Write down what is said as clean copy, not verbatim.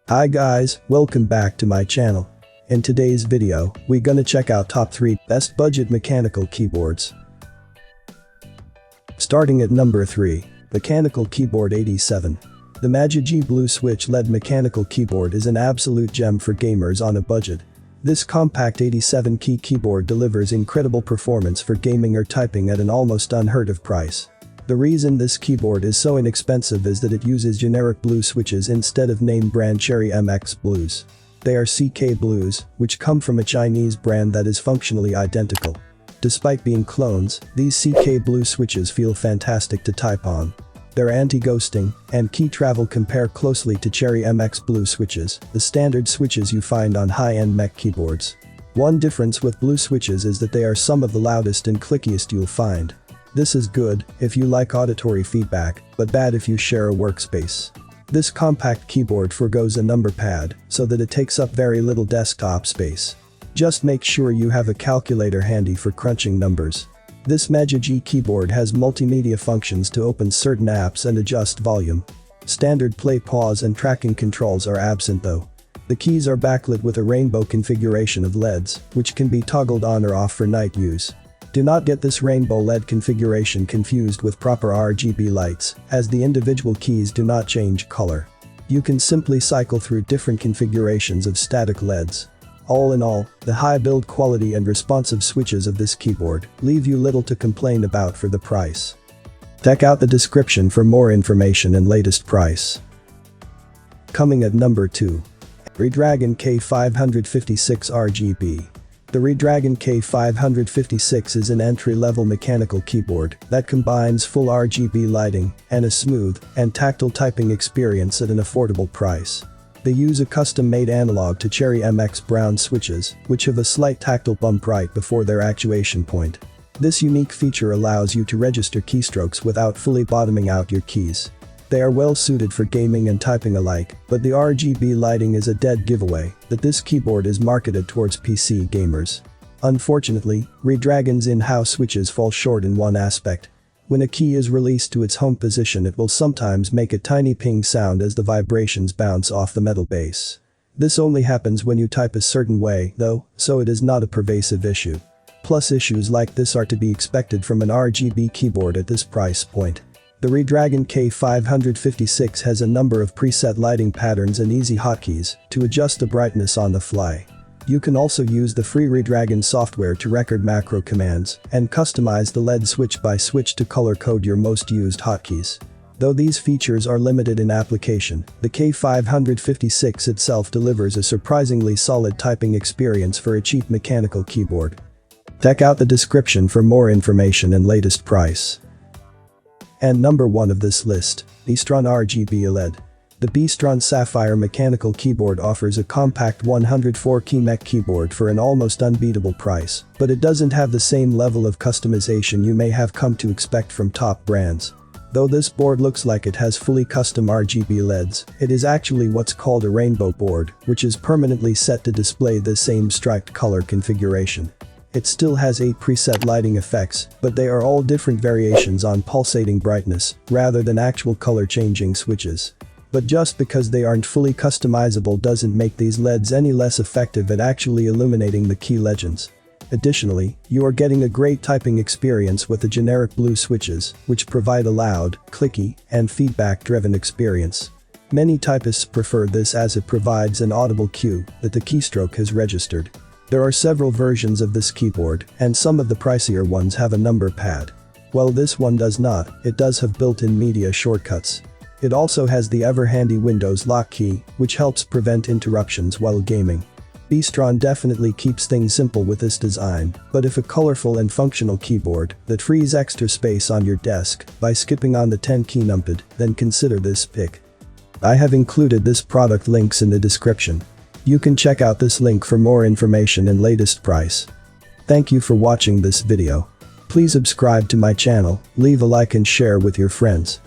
Hi guys, welcome back to my channel. In today's video, we're gonna check out top 3 best budget mechanical keyboards. Starting at number 3, Mechanical Keyboard 87. The Magic Blue Switch LED mechanical keyboard is an absolute gem for gamers on a budget. This compact 87-key keyboard delivers incredible performance for gaming or typing at an almost unheard of price. The reason this keyboard is so inexpensive is that it uses generic blue switches instead of name brand Cherry MX Blues. They are CK Blues, which come from a Chinese brand that is functionally identical. Despite being clones, these CK Blue switches feel fantastic to type on. Their anti-ghosting and key travel compare closely to Cherry MX Blue switches, the standard switches you find on high-end mech keyboards. One difference with blue switches is that they are some of the loudest and clickiest you'll find. This is good if you like auditory feedback, but bad if you share a workspace. This compact keyboard forgoes a number pad so that it takes up very little desktop space. Just make sure you have a calculator handy for crunching numbers. This Magic keyboard has multimedia functions to open certain apps and adjust volume. Standard play, pause and tracking controls are absent though. The keys are backlit with a rainbow configuration of LEDs, which can be toggled on or off for night use. Do not get this rainbow LED configuration confused with proper RGB lights, as the individual keys do not change color. You can simply cycle through different configurations of static LEDs. All in all, the high build quality and responsive switches of this keyboard leave you little to complain about for the price. Check out the description for more information and latest price. Coming at number 2. Redragon K556 RGB. The Redragon K556 is an entry-level mechanical keyboard that combines full RGB lighting and a smooth and tactile typing experience at an affordable price. They use a custom-made analog to Cherry MX brown switches, which have a slight tactile bump right before their actuation point. This unique feature allows you to register keystrokes without fully bottoming out your keys. They are well suited for gaming and typing alike, but the RGB lighting is a dead giveaway that this keyboard is marketed towards PC gamers. Unfortunately, Redragon's in-house switches fall short in one aspect. When a key is released to its home position, it will sometimes make a tiny ping sound as the vibrations bounce off the metal base. This only happens when you type a certain way, though, so it is not a pervasive issue. Plus, issues like this are to be expected from an RGB keyboard at this price point. The Redragon K556 has a number of preset lighting patterns and easy hotkeys to adjust the brightness on the fly. You can also use the free Redragon software to record macro commands and customize the LED switch by switch to color code your most used hotkeys. Though these features are limited in application, the K556 itself delivers a surprisingly solid typing experience for a cheap mechanical keyboard. Check out the description for more information and latest price. And number 1 of this list, Bistron RGB LED. The Bistron Sapphire mechanical keyboard offers a compact 104-key mech keyboard for an almost unbeatable price, but it doesn't have the same level of customization you may have come to expect from top brands. Though this board looks like it has fully custom RGB LEDs, it is actually what's called a rainbow board, which is permanently set to display the same striped color configuration. It still has 8 preset lighting effects, but they are all different variations on pulsating brightness, rather than actual color changing switches. But just because they aren't fully customizable doesn't make these LEDs any less effective at actually illuminating the key legends. Additionally, you are getting a great typing experience with the generic blue switches, which provide a loud, clicky, and feedback-driven experience. Many typists prefer this as it provides an audible cue that the keystroke has registered. There are several versions of this keyboard, and some of the pricier ones have a number pad. While this one does not, it does have built-in media shortcuts. It also has the ever-handy Windows lock key, which helps prevent interruptions while gaming. Beastron definitely keeps things simple with this design, but if a colorful and functional keyboard that frees extra space on your desk by skipping on the 10-key numpad, then consider this pick. I have included this product links in the description. You can check out this link for more information and latest price. Thank you for watching this video. Please subscribe to my channel, leave a like and share with your friends.